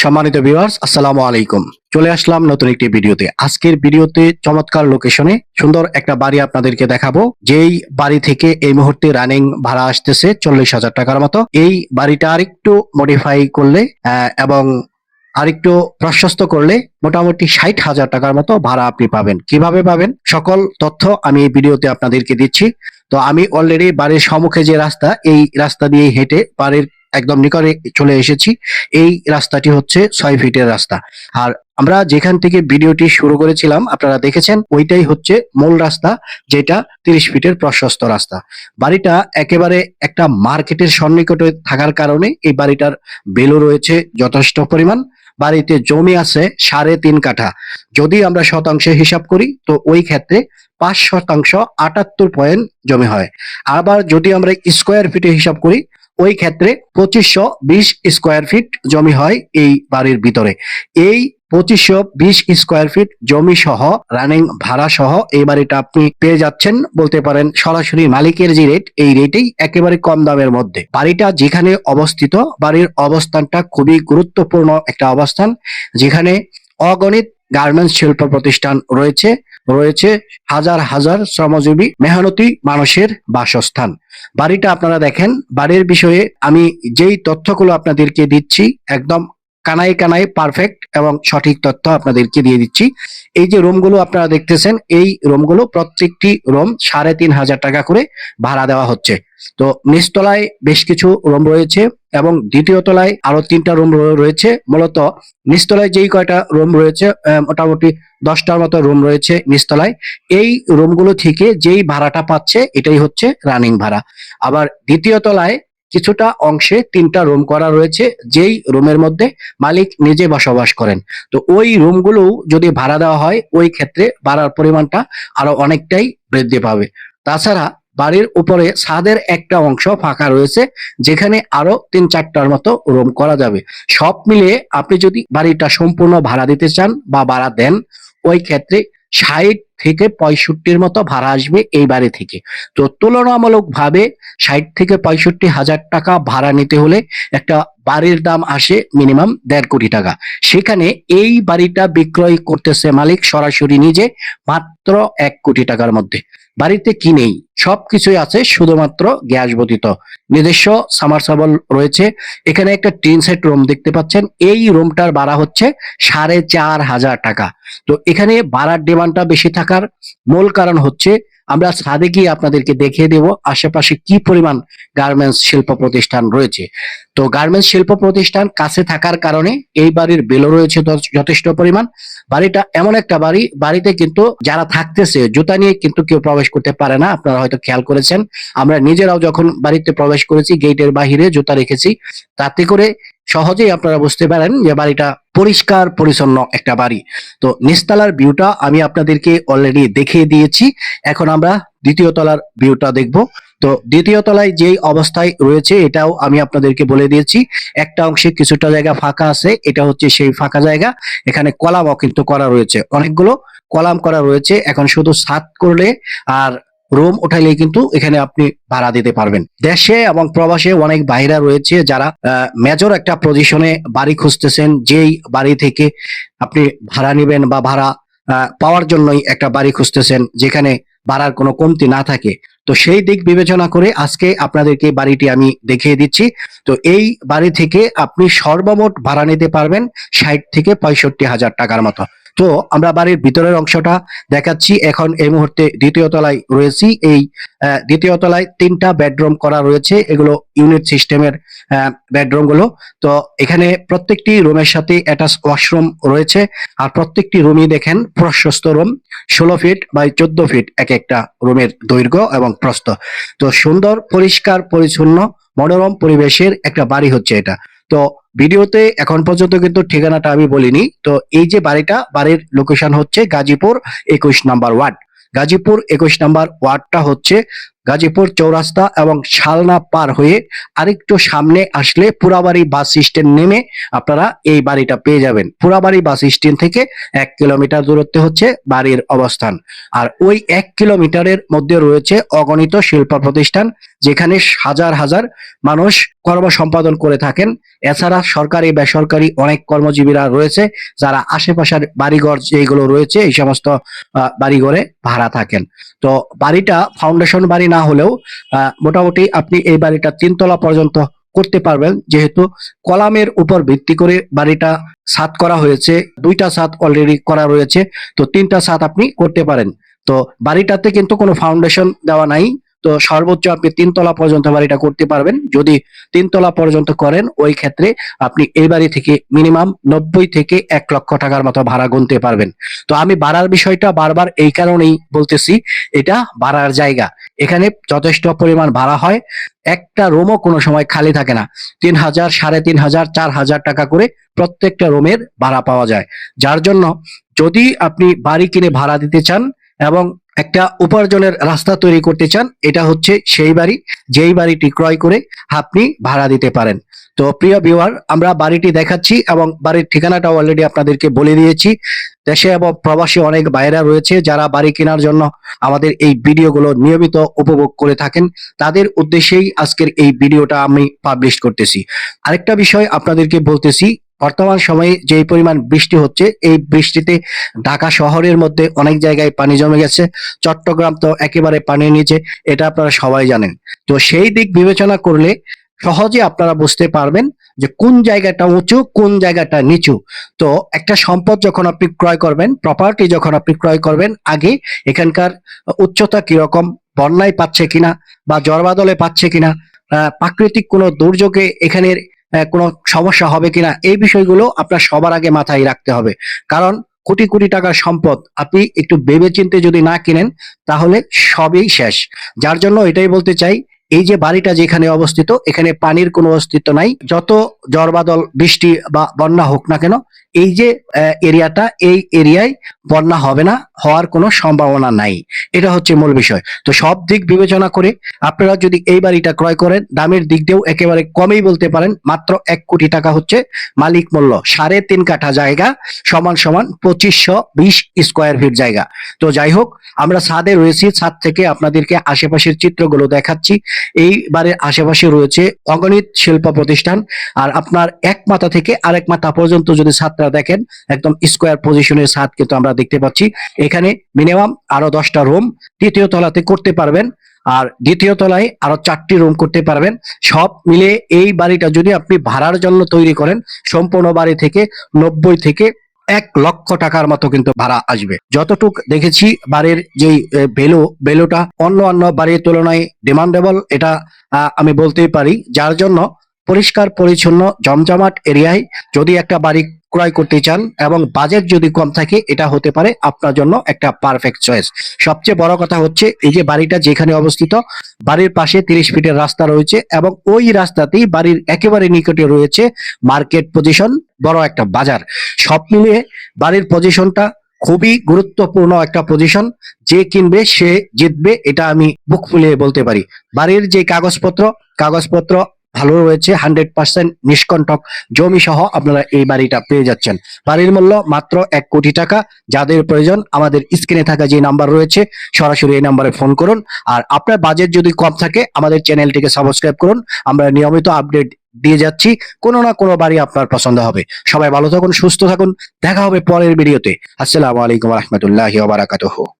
সম্মানিত ভিউয়ার্স, আসসালামু আলাইকুম। চলে আসলাম নতুন একটি ভিডিওতে। আজকের ভিডিওতে চমৎকার লোকেশনে সুন্দর একটা বাড়ি আপনাদেরকে দেখাবো, যেই বাড়ি থেকে এই মুহূর্তে রানিং ভাড়া আসতেছে 40,000 টাকার মতো। এই বাড়িটা আরেকটু মডিফাই করলে এবং আরেকটু প্রশস্ত করলে মোটামুটি 60,000 টাকার মতো ভাড়া আপনি পাবেন। কিভাবে পাবেন সকল তথ্য আমি এই ভিডিওতে আপনাদেরকে দিচ্ছি। তো আমি অলরেডি বাড়ির সম্মুখে যে রাস্তা, এই রাস্তা দিয়ে হেঁটে বাড়ির একদম নিকটে চলে এসেছি। এই রাস্তাটি হচ্ছে 6 ফিটের রাস্তা। আর আমরা যেখান থেকে ভিডিওটি শুরু করেছিলাম আপনারা দেখেছেন, ওইটাই হচ্ছে মূল রাস্তা, যেটা 30 ফিটের প্রশস্ত রাস্তা। বাড়িটা একেবারে একটা মার্কেটের সন্নিকটে থাকার কারণে এই বাড়িটার ভ্যালু রয়েছে যথেষ্ট পরিমাণ। বাড়িতে জমি আছে 3.5 কাঠা। যদি আমরা শতাংশে হিসাব করি তো ওই ক্ষেত্রে 5% 78 পয়েন্ট জমি হয়। আবার যদি আমরা স্কোয়ার ফিটে হিসাব করি ওই ক্ষেত্রে 2520 স্কোয়ার ফিট জমি হয় এই বাড়ির ভিতরে। এই 2520 স্কোয়ার ফিট জমি সহ রানিং ভাড়া সহ এই বাড়িটা আপনি পেয়ে যাচ্ছেন বলতে পারেন সরাসরি মালিকের যে রেট, এই রেটেই একেবারে কম দামের মধ্যে। বাড়িটা যেখানে অবস্থিত, বাড়ির অবস্থানটা খুবই গুরুত্বপূর্ণ একটা অবস্থান, যেখানে অগণিত গার্মেন্টস শিল্প প্রতিষ্ঠান রয়েছে, রয়েছে হাজার হাজার শ্রমজীবী মেহনতি মানুষের বাসস্থান। বাড়িটা আপনারা দেখেন, বাড়ির বিষয়ে আমি যেই তথ্যগুলো আপনাদেরকে দিচ্ছি একদম কানায় কানায় পারফেক্ট এবং সঠিক তথ্য আপনাদেরকে দিয়ে দিচ্ছি। এই যে রুমগুলো আপনারা দেখতেছেন, এই রুমগুলো প্রত্যেকটি রুম 3,500 টাকা করে ভাড়া দেওয়া হচ্ছে। তো নিচতলায় বেশ কিছু রুম রয়েছে এবং দ্বিতীয় তলায় আরো 3টা রুম রয়েছে। মূলত নিচতলায় যেই কয়টা রুম রয়েছে মোটামুটি 10টার মতো রুম রয়েছে নিচতলায়। এই রুমগুলো থেকে যেই ভাড়াটা পাচ্ছে এটাই হচ্ছে রানিং ভাড়া। আবার দ্বিতীয় তলায় কিছুটা অংশে 3টা রুম করা রয়েছে, যেই রুমের মধ্যে মালিক নিজে বসবাস করেন। তো ওই রুমগুলো যদি ভাড়া দেওয়া হয় ওই ক্ষেত্রে ভাড়ার পরিমাণটা আরো অনেকটাই বৃদ্ধি পাবে। তাছাড়া বাড়ির উপরে ছাদের একটা অংশ ফাঁকা রয়েছে, যেখানে আরো 3-4টার মতো রুম করা যাবে। সব মিলিয়ে আপনি যদি বাড়িটা সম্পূর্ণ ভাড়া দিতে চান বা ভাড়া দেন, ওই ক্ষেত্রে 60 থেকে 65 মতো ভাড়া আসবে এই বাড়ি থেকে। তো তুলনামূলক ভাবে 60 থেকে 65,000 টাকা ভাড়া নিতে হলে একটা বাড়ির দাম আসে মিনিমাম 1.5 কোটি টাকা। সেখানে এই বাড়িটা বিক্রয় করতেছে মালিক সরাসরি নিজে মাত্র 1 কোটি টাকার মধ্যে। বাড়িতে কি নেই? সবকিছুই আছে, শুধুমাত্র গ্যাস ব্যতীত। নিজস্ব সামারসাবল রয়েছে। এখানে একটা টিন সেট রুম দেখতে পাচ্ছেন, এই রুমটার ভাড়া হচ্ছে 4,500 টাকা। তো এখানে ভাড়ার ডিমান্ডটা বেশি থাকার মূল কারণ হচ্ছে, আমরা ছাদে গিয়ে আপনাদেরকে দেখিয়ে দেব আশেপাশে কি পরিমাণ গার্মেন্টস শিল্প প্রতিষ্ঠান রয়েছে। তো গার্মেন্টস শিল্প প্রতিষ্ঠান কাছে থাকার কারণে এই বাড়ির বেলো রয়েছে যথেষ্ট পরিমাণ। বাড়িটা এমন একটা বাড়ি, বাড়িতে কিন্তু যারা থাকতেছে জুতা নিয়ে কিন্তু কেউ প্রবেশ করতে পারে না। আপনারা হয়তো খেয়াল করেছেন, আমরা নিজেরাও যখন বাড়িতে প্রবেশ করেছি গেটের বাহিরে জুতা রেখেছি, তাতে করে সহজেই আপনারা বুঝতে পারেন যে বাড়িটা পরিষ্কার পরিচ্ছন্ন একটা বাড়ি। তো নিচতলার ভিউটা আমি আপনাদেরকে অলরেডি দেখিয়ে দিয়েছি। এখন আমরা দ্বিতীয় তলার ভিউটা দেখব। তো দ্বিতীয় তলায় যেই অবস্থায় রয়েছে এটাও আমি আপনাদেরকে বলে দিয়েছি। একটা অংশে কিছুটা জায়গা ফাঁকা আছে, এটা হচ্ছে সেই ফাঁকা জায়গা। এখানে কলামও কিন্তু করা রয়েছে, অনেকগুলো কলাম করা রয়েছে। এখন শুধু ছাদ করলে আর রুম উঠাইলে কিন্তু এখানে আপনি ভাড়া দিতে পারবেন। দেশে এবং প্রবাসে অনেক ভাইরা রয়েছে যারা মেজর একটা পজিশনে বাড়ি খুঁজতেছেন, যেই বাড়ি থেকে আপনি ভাড়া নেবেন বা ভাড়া পাওয়ার জন্যই একটা বাড়ি খুঁজতেছেন যেখানে ভাড়ার কোনো কমতি না থাকে। তো সেই দিক বিবেচনা করে আজকে আপনাদেরকে বাড়িটি আমি দেখিয়ে দিচ্ছি। তো এই বাড়ি থেকে আপনি সর্বমোট ভাড়া নিতে পারবেন 60 থেকে 65,000 টাকার মতো। তো আমরা বাড়ির ভিতরের অংশটা দেখাচ্ছি। এখন এই মুহূর্তে দ্বিতীয় তলায় রয়েছি। এই দ্বিতীয় তলায় 3টা বেডরুম করা রয়েছে, এগুলো ইউনিট সিস্টেমের বেডরুম গুলো। তো এখানে প্রত্যেকটি রুমের সাথে অ্যাটাচ ওয়াশরুম রয়েছে। আর প্রত্যেকটি রুমই দেখেন প্রশস্ত রুম, 16 ফিট বাই 14 ফিট এক একটা রুমের দৈর্ঘ্য এবং প্রস্থ। তো সুন্দর পরিষ্কার পরিচ্ছন্ন মনোরম পরিবেশের একটা বাড়ি হচ্ছে এটা। তো ভিডিওতে এখন পর্যন্ত কিন্তু ঠিকানাটা আমি বলিনি। তো এই যে বাড়িটা, বাড়ির লোকেশন হচ্ছে Gazipur 21 number ward. Gazipur 21 number ওয়ার্ডটা হচ্ছে গাজীপুর চৌরাস্তা এবং শালনা পার হয়ে আরেকটু সামনে আসলে পুরাবাড়ি বাস স্ট্যান্ড নেমে আপনারা এই বাড়িটা পেয়ে যাবেন। পুরাবাড়ি বাস স্ট্যান্ড থেকে 1 কিলোমিটার দূরত্বে হচ্ছে বাড়ির অবস্থান। আর ওই 1 কিলোমিটারের মধ্যে রয়েছে অগণিত শিল্প প্রতিষ্ঠান, যেখানে হাজার হাজার মানুষ কর্ম সম্পাদন করে থাকেন। এছাড়া সরকারি বেসরকারি অনেক কর্মজীবীরা রয়েছে, যারা আশেপাশের বাড়িঘর যেগুলো রয়েছে এই সমস্ত বাড়িঘরে ভাড়া থাকেন। তো বাড়িটা ফাউন্ডেশন বাড়ি না হলেও মোটামুটি আপনি এই বাড়িটা 3 তলা পর্যন্ত করতে পারবেন, যেহেতু কলামের উপর ভিত্তি করে বাড়িটা ছাদ করা হয়েছে। 2টা ছাদ অলরেডি করা রয়েছে, তো 3টা ছাদ আপনি করতে পারেন। তো বাড়িটাতে কিন্তু কোনো ফাউন্ডেশন দেওয়া নাই, তো সর্বোচ্চ আপনি 3 তলা পর্যন্ত বাড়িটা করতে পারবেন। যদি 3 তলা পর্যন্ত করেন, ওই ক্ষেত্রে আপনি এই বাড়ি থেকে মিনিমাম 90 থেকে 1 লক্ষ টাকার মতো ভাড়া গুনতে পারবেন। তো আমি ভাড়ার বিষয়টা বারবার এই কারণেই বলতেছি, এটা ভাড়ার জায়গা, এখানে যথেষ্ট পরিমাণ ভাড়া হয়। একটা রুমও কোনো সময় খালি থাকে না। 3,000, 3,500, 4,000 টাকা করে প্রত্যেকটা রুমের ভাড়া পাওয়া যায়। যার জন্য যদি আপনি বাড়ি কিনে ভাড়া দিতে চান এবং একটা উপার্জনের রাস্তা তৈরি করতে চান, এটা হচ্ছে সেই বাড়ি, যেই বাড়িটি ক্রয় করে আপনি ভাড়া দিতে পারেন। তো প্রিয় ভিউয়ার, আমরা বাড়িটি দেখাচ্ছি এবং বাড়ির ঠিকানাটা অলরেডি আপনাদেরকে বলে দিয়েছি। দেশে এবং প্রবাসী অনেক ভাইরা রয়েছে যারা বাড়ি কেনার জন্য আমাদের এই ভিডিওগুলো নিয়মিত উপভোগ করে থাকেন, তাদের উদ্দেশ্যেই আজকের এই ভিডিওটা আমি পাবলিশ করতেছি। আরেকটা বিষয় আপনাদেরকে বলতেছি, বর্তমান সময়ে যে পরিমাণ বৃষ্টি হচ্ছে, এই বৃষ্টিতে ঢাকা শহরের মধ্যে অনেক জায়গায় পানি জমে গেছে। চট্টগ্রাম তো একেবারে পানির নিচে, এটা আপনারা সবাই জানেন। তো সেই দিক বিবেচনা করলে সহজে আপনারা বুঝতে পারবেন যে কোন জায়গাটা উঁচু, কোন জায়গাটা নিচু। তো একটা সম্পদ যখন আপনি ক্রয় করবেন, প্রপার্টি যখন আপনি ক্রয় করবেন, আগে এখানকার উচ্চতা কিরকম, বন্যায় পাচ্ছে কিনা বা ঝড়বাদলে পাচ্ছে কিনা, প্রাকৃতিক কোনো দুর্যোগে এখানের কোনো সমস্যা হবে কিনা, এই বিষয়গুলো আপনার সবার আগে মাথায় রাখতে হবে। কারণ কোটি কোটি টাকার সম্পদ আপনি একটু ভেবেচিন্তে যদি না কিনেন, তাহলে সবই শেষ। যার জন্য এটাই বলতে চাই, এই যে বাড়িটা যেখানে অবস্থিত, এখানে পানির কোনো অস্তিত্ব নাই। যত ঝড় বাদল বৃষ্টি বা বন্যা হোক না কেন, এই যে এরিয়াটা, এই এরিয়ায় বন্যা হবে না, হওয়ার কোনো সম্ভাবনা নাই। এটা হচ্ছে মূল বিষয়। তো সব দিক বিবেচনা করে আপনারা যদি এই বাড়িটা ক্রয় করেন, দামের দিক দিয়েও একেবারে কমেই বলতে পারেন, মাত্র 1 কোটি টাকা হচ্ছে মালিক মূল্য। 3.5 কাঠা জায়গা সমান সমান 2520 স্কোয়ার ফিট জায়গা। তো যাই হোক, আমরা ছাদে রয়েছি, ছাদ থেকে আপনাদেরকে আশেপাশের চিত্রগুলো দেখাচ্ছি। এই বাড়ির আশেপাশে রয়েছে অগণিত শিল্প প্রতিষ্ঠান। আর আপনার এক মাথা থেকে আরেক মাথা পর্যন্ত যদি ছাদটা দেখেন, একদম স্কোয়ার পজিশনের ছাদ কিন্তু আমরা দেখতে পাচ্ছি। এখানে মিনিমাম আরো 10টা রুম 3য় তলাতে করতে পারবেন, আর 2য় তলায় আরো 4টি রুম করতে পারবেন। সব মিলে এই বাড়িটা যদি আপনি ভাড়ার জন্য তৈরি করেন, সম্পূর্ণ বাড়ি থেকে 90 থেকে 1 লক্ষ টাকার মতো কিন্তু ভাড়া আসবে। যতটুক দেখেছি বাড়ির যেই ভ্যালুটা অন্য অন্য বাড়ির তুলনায় ডিমান্ডেবল, এটা আমি বলতেই পারি। যার জন্য পরিষ্কার পরিচ্ছন্ন জমজমাট এরিয়ায় যদি একটা বাড়ি ক্রয় করতে চান এবং বাজেট যদি কম থাকে, এটা হতে পারে আপনার জন্য একটা পারফেক্ট চয়েস। সবচেয়ে বড় কথা হচ্ছে, এই যে বাড়িটা যেখানে অবস্থিত, বাড়ির পাশে 30 ফিটের রাস্তা রয়েছে এবং ওই রাস্তাতেই বাড়ির একেবারে নিকটে রয়েছে মার্কেট পজিশন, বড় একটা বাজার। সব মিলিয়ে বাড়ির পজিশনটা খুবই গুরুত্বপূর্ণ একটা পজিশন। যে কিনবে সে জিতবে, এটা আমি বুক ফুলিয়ে বলতে পারি। বাড়ির যে কাগজপত্র ভালো রয়েছে, 100% নিষ্কণ্টক জমি সহ আপনারা এই বাড়িটা পেয়ে যাচ্ছেন। বাড়ির মূল্য মাত্র 1 কোটি টাকা। যাদের প্রয়োজন, আমাদের স্ক্রিনে থাকা যে নাম্বার রয়েছে, সরাসরি এই নাম্বারে ফোন করুন। আর আপনার বাজেট যদি কম থাকে, আমাদের চ্যানেলটিকে সাবস্ক্রাইব করুন। আমরা নিয়মিত আপডেট দিয়ে যাচ্ছি, কোনো না কোনো বাড়ি আপনার পছন্দ হবে। সবাই ভালো থাকুন, সুস্থ থাকুন, দেখা হবে পরের ভিডিওতে। আসসালামু আলাইকুম রহমতুল্লাহি ওয়া বারাকাতুহু।